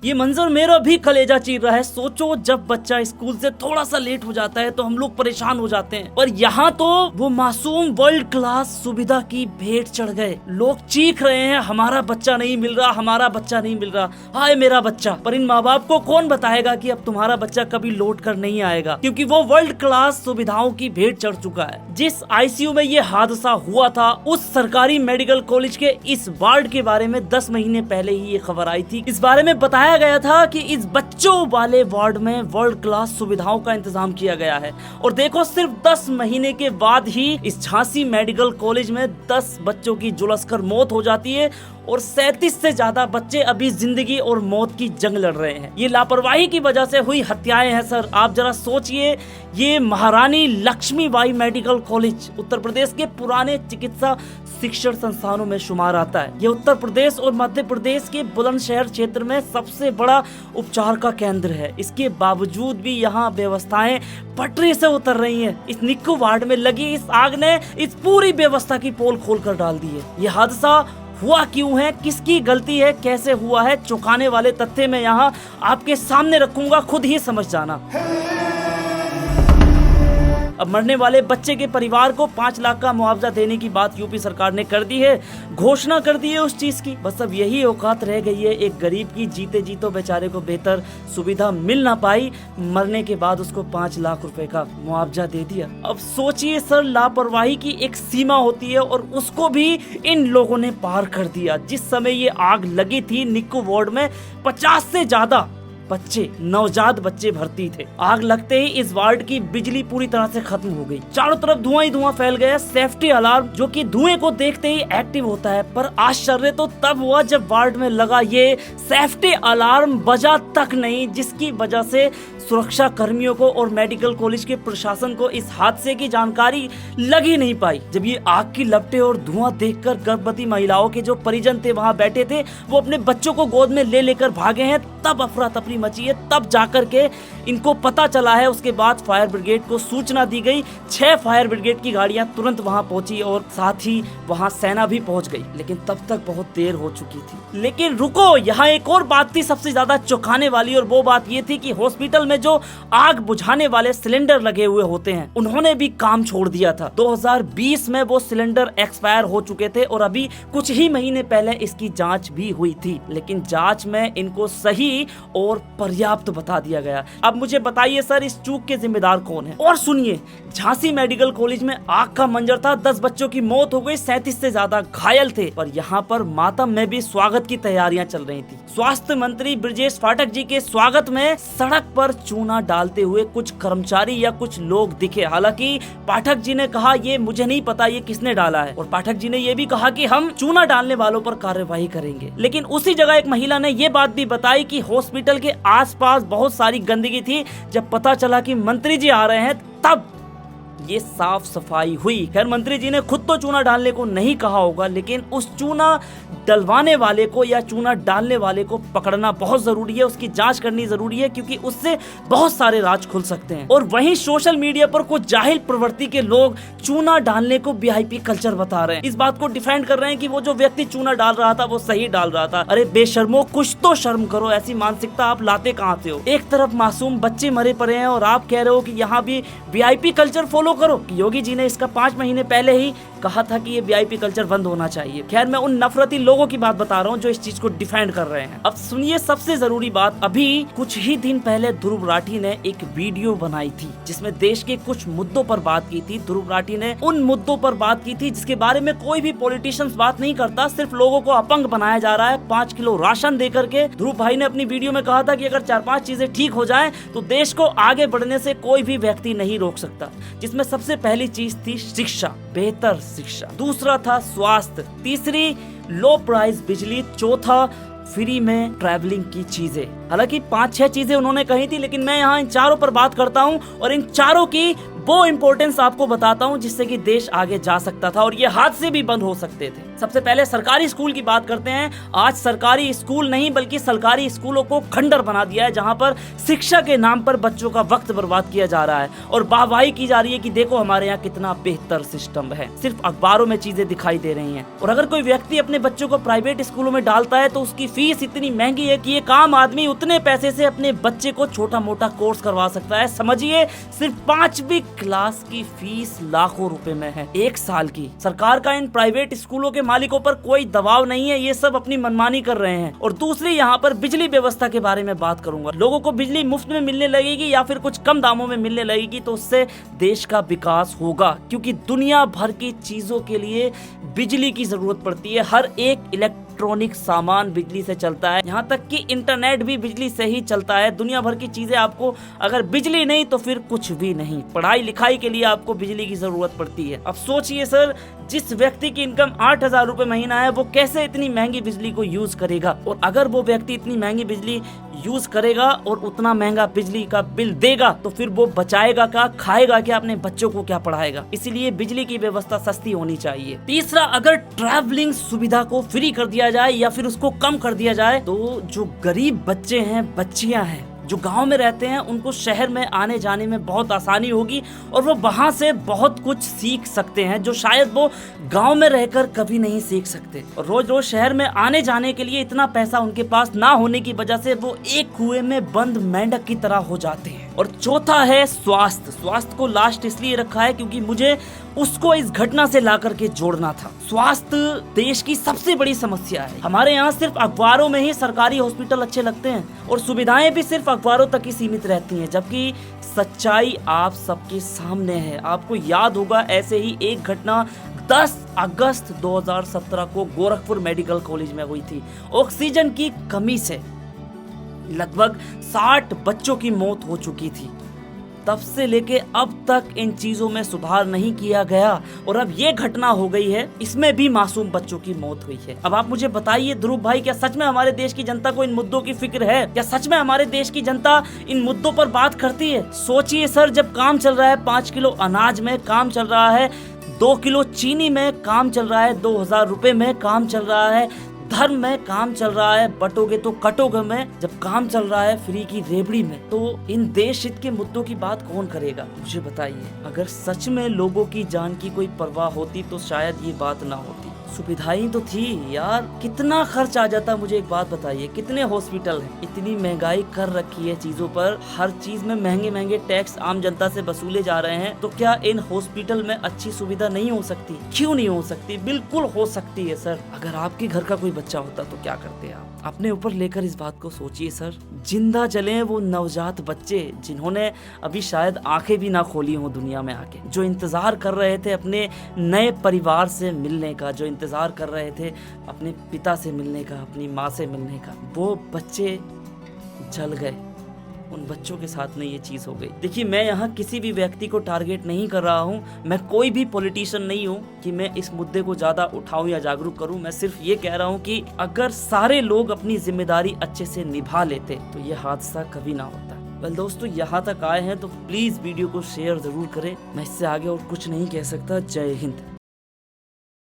ये मंजर मेरा भी कलेजा चीर रहा है। सोचो जब बच्चा स्कूल से थोड़ा सा लेट हो जाता है तो हम लोग परेशान हो जाते हैं, और यहाँ तो वो मासूम वर्ल्ड क्लास सुविधा की भेंट चढ़ गए। लोग चीख रहे हैं हमारा बच्चा नहीं मिल रहा, हमारा बच्चा नहीं मिल रहा, हाय मेरा बच्चा। पर इन माँ बाप को कौन बताएगा कि अब तुम्हारा बच्चा कभी लौट कर नहीं आएगा, क्योंकि वो वर्ल्ड क्लास सुविधाओं की भेंट चढ़ चुका है। जिस आईसीयू में ये हादसा हुआ था उस सरकारी मेडिकल कॉलेज के इस वार्ड के बारे में 10 महीने पहले ही ये खबर आई थी। इस बारे में बताया गया था कि इस बच्चों वाले वार्ड में वर्ल्ड क्लास सुविधाओं का इंतजाम किया गया है। और देखो सिर्फ 10 महीने के बाद ही इस झांसी मेडिकल कॉलेज में 10 बच्चों की झुलसकर मौत हो जाती है और 37 से ज्यादा बच्चे अभी जिंदगी और मौत की जंग लड़ रहे हैं। ये लापरवाही की वजह से हुई हत्याएं हैं सर। आप जरा सोचिए, ये महारानी लक्ष्मीबाई मेडिकल कॉलेज उत्तर प्रदेश के पुराने चिकित्सा शिक्षण संस्थानों में शुमार आता है। ये उत्तर प्रदेश और मध्य प्रदेश के बुलंदशहर क्षेत्र में सबसे बड़ा उपचार का केंद्र है। इसके बावजूद भी यहाँ व्यवस्थाएं पटरी से उतर रही हैं। इस निक्कू वार्ड में लगी इस आग ने इस पूरी व्यवस्था की पोल खोल कर डाल दी है। ये हादसा हुआ क्यों है, किसकी गलती है, कैसे हुआ है, चौंकाने वाले तथ्य मैं यहाँ आपके सामने रखूंगा, खुद ही समझ जाना। अब मरने वाले बच्चे के परिवार को 5 लाख का मुआवजा देने की बात यूपी सरकार ने कर दी है, घोषणा कर दी है उस चीज की। बस अब यही औकात रह गई है एक गरीब की, जीते जीतो बेचारे को बेहतर सुविधा मिल ना पाई, मरने के बाद उसको 5 लाख रुपए का मुआवजा दे दिया। अब सोचिए सर, लापरवाही की एक सीमा होती है और उसको भी इन लोगों ने पार कर दिया। जिस समय ये आग लगी थी निक्कू वार्ड में 50 से ज्यादा बच्चे, नवजात बच्चे भर्ती थे। आग लगते ही इस वार्ड की बिजली पूरी तरह से खत्म हो गई। चारों तरफ धुआं ही धुआं फैल गया। सेफ्टी अलार्म जो कि धुएं को देखते ही एक्टिव होता है, पर आश्चर्य तो तब हुआ जब वार्ड में लगा ये सेफ्टी अलार्म बजा तक नहीं, जिसकी वजह से सुरक्षा कर्मियों को और मेडिकल कॉलेज के प्रशासन को इस हादसे की जानकारी लग ही नहीं पाई। जब ये आग की लपटें और धुआं देखकर गर्भवती महिलाओं के जो परिजन थे वहां बैठे थे, वो अपने बच्चों को गोद में ले लेकर भागे हैं। तब अफरा तफरी मची है, तब जाकर के इनको पता चला है। उसके बाद फायर ब्रिगेड को सूचना दी गई। 6 फायर ब्रिगेड की गाड़ियां तुरंत वहां पहुंची और साथ ही वहां सेना भी पहुंच गई, लेकिन तब तक बहुत देर हो चुकी थी। लेकिन रुको, यहाँ एक और बात थी सबसे ज्यादा चौंकाने वाली, और वो बात ये थी कि हॉस्पिटल में जो आग बुझाने वाले सिलेंडर लगे हुए होते हैं उन्होंने भी काम छोड़ दिया था। 2020 में वो सिलेंडर एक्सपायर हो चुके थे और अभी कुछ ही महीने पहले इसकी जांच भी हुई थी, लेकिन जांच में इनको सही और पर्याप्त बता दिया गया। अब मुझे बताइए सर, इस चूक के जिम्मेदार कौन है? और सुनिए, झांसी मेडिकल कॉलेज में आग का मंजर था, 10 बच्चों की मौत हो गई, 37 से ज्यादा घायल थे, और यहाँ पर मातम में भी स्वागत की तैयारियां चल रही थी। स्वास्थ्य मंत्री ब्रजेश पाठक जी के स्वागत में सड़क पर चूना डालते हुए कुछ कर्मचारी या कुछ लोग दिखे। हालांकि पाठक जी ने कहा ये मुझे नहीं पता ये किसने डाला है, और पाठक जी ने ये भी कहा कि हम चूना डालने वालों पर कार्यवाही करेंगे। लेकिन उसी जगह एक महिला ने ये बात भी बताई कि हॉस्पिटल के आसपास बहुत सारी गंदगी थी। जब पता चला कि मंत्री जी आ रहे हैं तब ये साफ सफाई हुई। खैर, मंत्री जी ने खुद तो चूना डालने को नहीं कहा होगा, लेकिन उस चूना डलवाने वाले को या चूना डालने वाले को पकड़ना बहुत जरूरी है, उसकी जांच करनी जरूरी है, क्योंकि उससे बहुत सारे राज खुल सकते हैं। और वहीं सोशल मीडिया पर कुछ जाहिल प्रवृत्ति के लोग चूना डालने को वीआईपी कल्चर बता रहे हैं। इस बात को डिफेंड कर रहे हैं कि वो जो व्यक्ति चूना डाल रहा था वो सही डाल रहा था। अरे बेशर्मो, कुछ तो शर्म करो, ऐसी मानसिकता आप लाते कहाँ से हो? एक तरफ मासूम बच्चे मरे पड़े हैं और आप कह रहे हो कि यहाँ भी वीआईपी कल्चर फॉलो करो। योगी जी ने इसका 5 महीने पहले ही कहा था कि ये वीआईपी कल्चर बंद होना चाहिए। खैर, मैं उन नफरती लोगों की बात बता रहा हूँ जो इस चीज को डिफेंड कर रहे हैं। अब सुनिए सबसे जरूरी बात, अभी कुछ ही दिन पहले ध्रुव राठी ने एक वीडियो बनाई थी जिसमें देश के कुछ मुद्दों पर बात की थी। ध्रुव राठी ने उन मुद्दों पर बात की थी जिसके बारे में कोई भी पॉलिटिशियंस बात नहीं करता, सिर्फ लोगों को अपंग बनाया जा रहा है। 5 किलो राशन दे करके ध्रुव भाई ने अपनी वीडियो में कहा था कि अगर 4-5 चीजें ठीक हो जाएं तो देश को आगे बढ़ने से कोई भी व्यक्ति नहीं रोक सकता। जिसमें सबसे पहली चीज थी शिक्षा, बेहतर शिक्षा। दूसरा था स्वास्थ्य, तीसरी लो प्राइस बिजली, चौथा फ्री में ट्रैवलिंग की चीजें। हालांकि 5-6 चीजें उन्होंने कही थी, लेकिन मैं यहाँ इन चारों पर बात करता हूँ और इन चारों की वो इंपॉर्टेंस आपको बताता हूँ जिससे कि देश आगे जा सकता था और ये हादसे भी बंद हो सकते थे। सबसे पहले सरकारी स्कूल की बात करते हैं। आज सरकारी स्कूल नहीं बल्कि सरकारी स्कूलों को खंडर बना दिया है, जहां पर शिक्षा के नाम पर बच्चों का वक्त बर्बाद किया जा रहा है और वाहवाही की जा रही है कि देखो हमारे यहाँ कितना बेहतर सिस्टम है। सिर्फ अखबारों में चीजें दिखाई दे रही हैं। और अगर कोई व्यक्ति अपने बच्चों को प्राइवेट स्कूलों में डालता है तो उसकी फीस इतनी महंगी है कि एक आम आदमी उतने पैसे से अपने बच्चे को छोटा मोटा कोर्स करवा सकता है। समझिए, सिर्फ 5वीं क्लास की फीस लाखों रुपए में है, 1 साल की। सरकार का इन प्राइवेट स्कूलों के मालिकों पर कोई दबाव नहीं है, ये सब अपनी मनमानी कर रहे हैं। और दूसरी यहाँ पर बिजली व्यवस्था के बारे में बात करूंगा। लोगों को बिजली मुफ्त में मिलने लगेगी या फिर कुछ कम दामों में मिलने लगेगी तो उससे देश का विकास होगा, क्योंकि दुनिया भर की चीजों के लिए बिजली की जरूरत पड़ती है। हर एक इलेक्ट्रॉनिक सामान बिजली से चलता है, यहाँ तक कि इंटरनेट भी बिजली से ही चलता है। दुनिया भर की चीजें आपको अगर बिजली नहीं तो फिर कुछ भी नहीं। पढ़ाई लिखाई के लिए आपको बिजली की जरूरत पड़ती है। अब सोचिए सर, जिस व्यक्ति की इनकम 8,000 रुपए महीना है वो कैसे इतनी महंगी बिजली को यूज करेगा? और अगर वो व्यक्ति इतनी महंगी बिजली यूज करेगा और उतना महंगा बिजली का बिल देगा तो फिर वो बचाएगा क्या, खाएगा क्या, अपने बच्चों को क्या पढ़ाएगा? इसीलिए बिजली की व्यवस्था सस्ती होनी चाहिए। तीसरा, अगर ट्रैवलिंग सुविधा को फ्री कर दिया जाए या फिर उसको कम कर दिया जाए तो जो गरीब बच्चे हैं, बच्चियां हैं, जो गांव में रहते हैं, उनको शहर में आने जाने में बहुत आसानी होगी और वो वहां से बहुत कुछ सीख सकते हैं जो शायद वो गांव में रहकर कभी नहीं सीख सकते। और रोज रोज शहर में आने जाने के लिए इतना पैसा उनके पास ना होने की वजह से वो एक कुएं में बंद मेंढक की तरह हो जाते हैं। और चौथा है स्वास्थ्य। स्वास्थ्य को लास्ट इसलिए रखा है क्योंकि मुझे उसको इस घटना से ला करके जोड़ना था। स्वास्थ्य देश की सबसे बड़ी समस्या है। हमारे यहाँ सिर्फ अखबारों में ही सरकारी हॉस्पिटल अच्छे लगते हैं और सुविधाएं भी सिर्फ अखबारों तक ही सीमित रहती हैं, जबकि सच्चाई आप सबके सामने है। आपको याद होगा, ऐसे ही एक घटना 10 अगस्त 2017 को गोरखपुर मेडिकल कॉलेज में हुई थी। ऑक्सीजन की कमी से लगभग 60 बच्चों की मौत हो चुकी थी। तब से लेके अब तक इन चीजों में सुधार नहीं किया गया और अब ये घटना हो गई है, इसमें भी मासूम बच्चों की मौत हुई है। अब आप मुझे बताइए ध्रुव भाई, क्या सच में हमारे देश की जनता को इन मुद्दों की फिक्र है? क्या सच में हमारे देश की जनता इन मुद्दों पर बात करती है? सोचिए सर, जब काम चल रहा है 5 किलो अनाज में, काम चल रहा है 2 किलो चीनी में, काम चल रहा है 2,000 रुपए में, काम चल रहा है धर्म में, काम चल रहा है बटोगे तो कटोगे में, जब काम चल रहा है फ्री की रेबड़ी में, तो इन देश हित के मुद्दों की बात कौन करेगा? मुझे बताइए। अगर सच में लोगों की जान की कोई परवाह होती तो शायद ये बात ना होती। सुविधाएं तो थी यार, कितना खर्च आ जाता। मुझे एक बात बताइए, कितने हॉस्पिटल हैं? इतनी महंगाई कर रखी है चीजों पर, हर चीज में महंगे महंगे टैक्स आम जनता से वसूले जा रहे हैं, तो क्या इन हॉस्पिटल में अच्छी सुविधा नहीं हो सकती? क्यों नहीं हो सकती? बिल्कुल हो सकती है सर। अगर आपके घर का कोई बच्चा होता तो क्या करते आप? अपने ऊपर लेकर इस बात को सोचिए सर। जिंदा जले वो नवजात बच्चे जिन्होंने अभी शायद आंखें भी ना खोली हो दुनिया में आके, जो इंतजार कर रहे थे अपने नए परिवार से मिलने का, जो इंतजार कर रहे थे अपने पिता से मिलने का, अपनी माँ से मिलने का, वो बच्चे जल गए। उन बच्चों के साथ में ये चीज हो गई। देखिए, मैं यहाँ किसी भी व्यक्ति को टारगेट नहीं कर रहा हूँ, मैं कोई भी पॉलिटिशियन नहीं हूँ कि मैं इस मुद्दे को ज्यादा उठाऊं या जागरूक करूँ। मैं सिर्फ ये कह रहा हूँ कि अगर सारे लोग अपनी जिम्मेदारी अच्छे से निभा लेते तो ये हादसा कभी ना होता। वेल दोस्तों, यहाँ तक आए हैं तो प्लीज वीडियो को शेयर जरूर करें। मैं इससे आगे और कुछ नहीं कह सकता। जय हिंद।